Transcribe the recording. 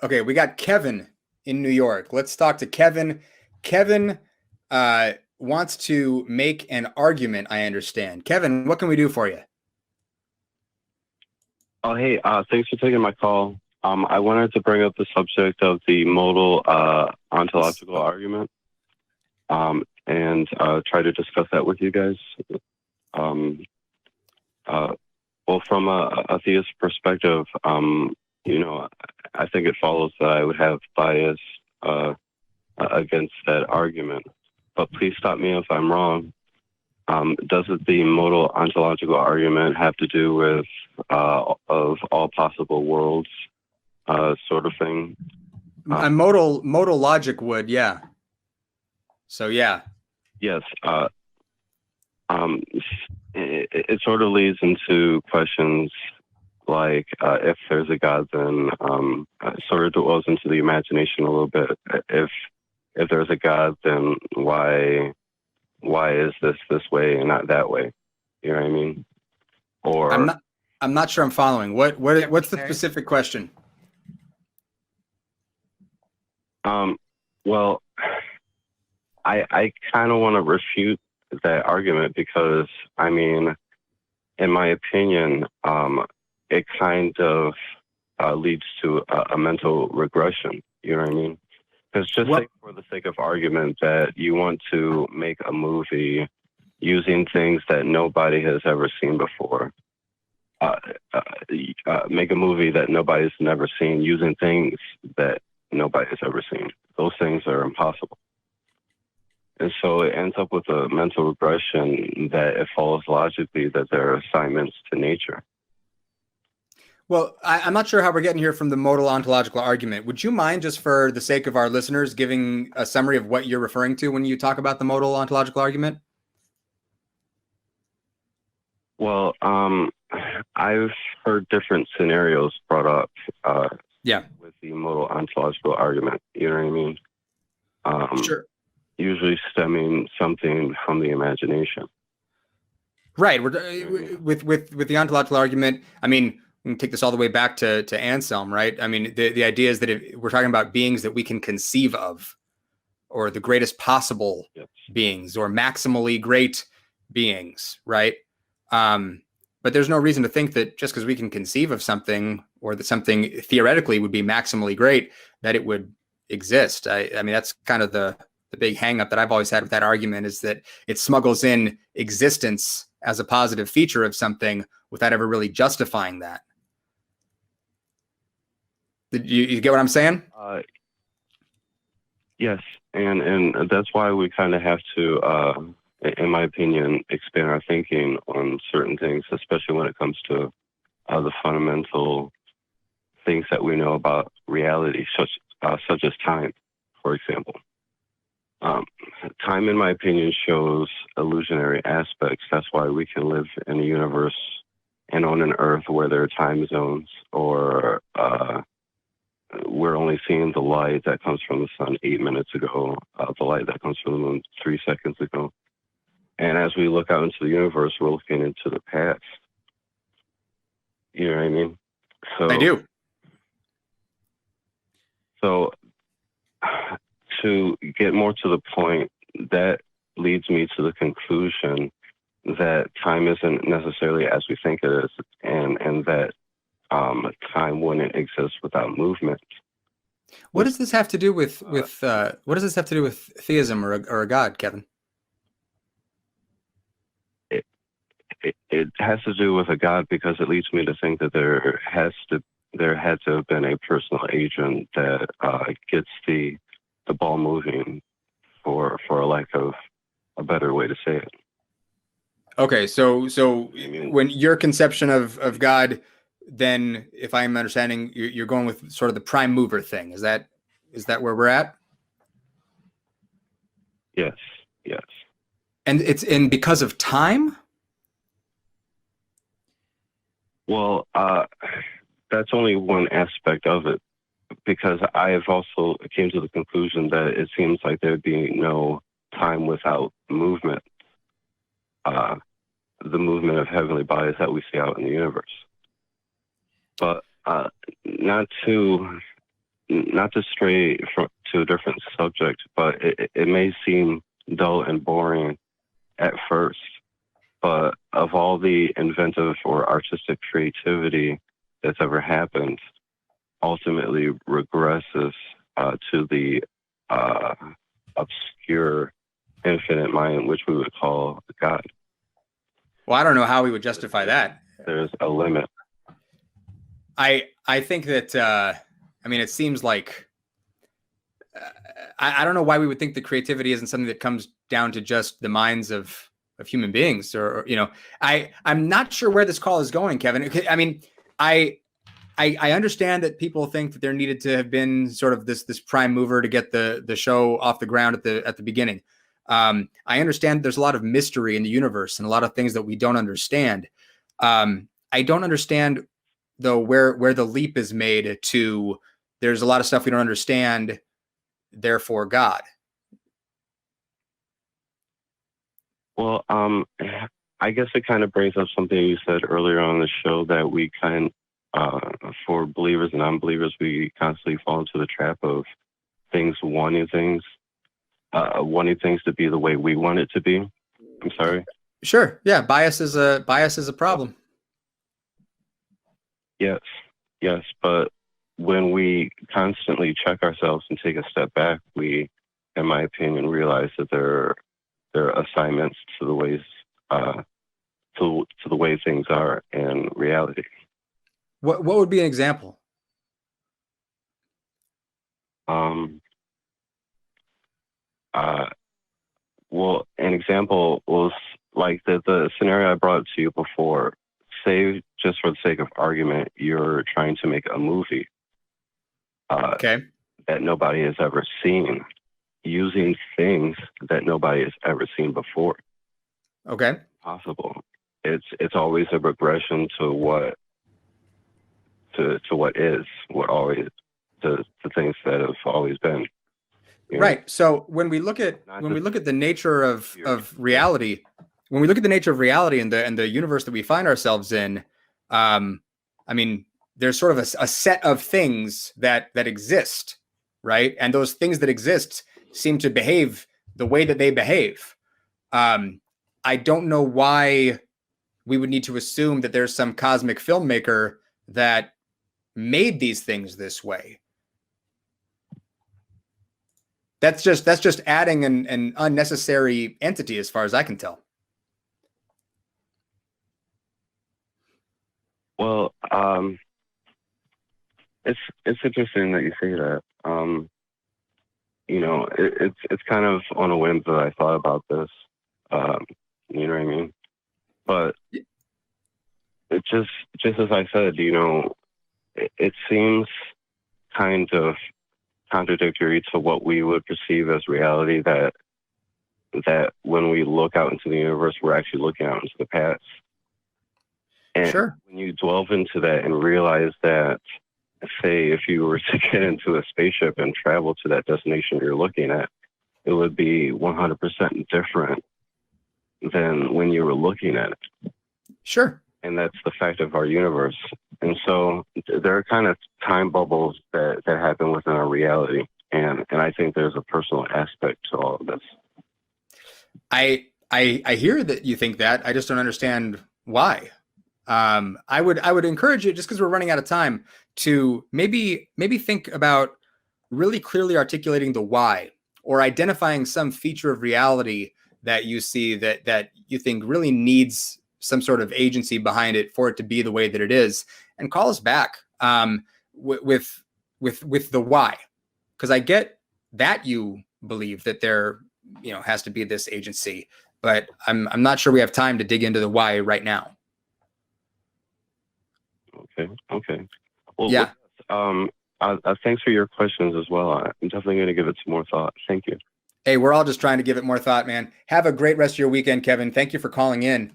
Okay, we got Kevin in New York. Let's talk to Kevin. Kevin wants to make an argument, I understand. Kevin, what can we do for you? Oh, hey, thanks for taking my call. I wanted to bring up the subject of the modal ontological argument and try to discuss that with you guys. Well, from a theist perspective, I think it follows that I would have bias against that argument. But please stop me if I'm wrong. Does the modal ontological argument have to do with of all possible worlds sort of thing? Modal logic would, yeah. So, yeah. Yes. It sort of leads into questions like if there's a God, then sort of dwells into the imagination a little bit. If there's a God, then why is this way and not that way? You know what I mean? Or I'm not sure I'm following. What's the specific question? Well, I kind of want to refute that argument because, I mean, in my opinion, it kind of leads to a mental regression. You know what I mean? Because just say for the sake of argument that you want to make a movie using things that nobody has ever seen before, make a movie that nobody's never seen using things that nobody's ever seen. Those things are impossible. And so it ends up with a mental regression that it follows logically that there are assignments to nature. Well, I'm not sure how we're getting here from the modal ontological argument. Would you mind, just for the sake of our listeners, giving a summary of what you're referring to when you talk about the modal ontological argument? Well, I've heard different scenarios brought up with the modal ontological argument. You know what I mean? Sure. Usually stemming something from the imagination. Right. With the ontological argument, I mean, we can take this all the way back to Anselm, right? I mean, the idea is that if we're talking about beings that we can conceive of, or the greatest possible beings, or maximally great beings, right? But there's no reason to think that just because we can conceive of something, or that something theoretically would be maximally great, that it would exist. I mean, that's kind of the big hang up that I've always had with that argument, is that it smuggles in existence as a positive feature of something without ever really justifying that. You get what I'm saying? Yes, and that's why we kind of have to, in my opinion, expand our thinking on certain things, especially when it comes to the fundamental things that we know about reality, such as time, for example. Time, in my opinion, shows illusionary aspects. That's why we can live in a universe and on an Earth where there are time zones, or we're only seeing the light that comes from the sun 8 minutes ago, the light that comes from the moon 3 seconds ago. And as we look out into the universe, we're looking into the past. You know what I mean? So I do. So to get more to the point, that leads me to the conclusion that time isn't necessarily as we think it is, and that time wouldn't exist without movement. What does this have to do with what does this have to do with theism or a God, Kevin? It has to do with a God, because it leads me to think that there had to have been a personal agent that gets the ball moving, for a lack of a better way to say it. Okay, so when your conception of God, then, if I'm understanding, you're going with sort of the prime mover thing. Is that where we're at? Yes. And it's because of time? Well, that's only one aspect of it, because I have also came to the conclusion that it seems like there'd be no time without movement, the movement of heavenly bodies that we see out in the universe. But not to not to stray to a different subject, but it may seem dull and boring at first, but of all the inventive or artistic creativity that's ever happened, ultimately regresses to the obscure infinite mind, which we would call God. Well, I don't know how we would justify that. There's a limit. I think that, I mean, it seems like, I don't know why we would think that creativity isn't something that comes down to just the minds of human beings, or, you know, I'm not sure where this call is going, Kevin. I mean, I understand that people think that there needed to have been sort of this prime mover to get the show off the ground at the beginning. I understand there's a lot of mystery in the universe and a lot of things that we don't understand. I don't understand though where the leap is made to there's a lot of stuff we don't understand, therefore God. Well, I guess it kind of brings up something you said earlier on the show, that we for believers and non-believers, we constantly fall into the trap of wanting things to be the way we want it to be. I'm sorry. Sure. Yeah. Bias is a problem. Yes. But when we constantly check ourselves and take a step back, we, in my opinion, realize that there are assignments to the ways, to the way things are in reality. What would be an example? Well, an example was like the scenario I brought to you before. Say, just for the sake of argument, you're trying to make a movie Okay. that nobody has ever seen, using things that nobody has ever seen before. Okay. Possible. It's always a regression to what always the things that have always been. Right. So when we look at the nature of reality, when we look at the nature of reality and the universe that we find ourselves in, I mean, there's sort of a set of things that exist, right? And those things that exist seem to behave the way that they behave. I don't know why we would need to assume that there's some cosmic filmmaker that made these things this way. That's just adding an unnecessary entity, as far as I can tell. Well, it's interesting that you say that. You know, it's kind of on a whim that I thought about this. You know what I mean? But it just as I said, you know, it seems kind of contradictory to what we would perceive as reality, that when we look out into the universe, we're actually looking out into the past. And sure. When you delve into that and realize that, say, if you were to get into a spaceship and travel to that destination you're looking at, it would be 100% different than when you were looking at it. Sure. And that's the fact of our universe. And so there are kind of time bubbles that happen within our reality. And I think there's a personal aspect to all of this. I hear that you think that. I just don't understand why. I would encourage you, just because we're running out of time, to maybe think about really clearly articulating the why, or identifying some feature of reality that you see that you think really needs some sort of agency behind it for it to be the way that it is, and call us back with the why, because I get that you believe that there, you know, has to be this agency, but I'm not sure we have time to dig into the why right now. Okay. Well, yeah. Thanks for your questions as well. I'm definitely going to give it some more thought. Thank you. Hey, we're all just trying to give it more thought, man. Have a great rest of your weekend, Kevin. Thank you for calling in.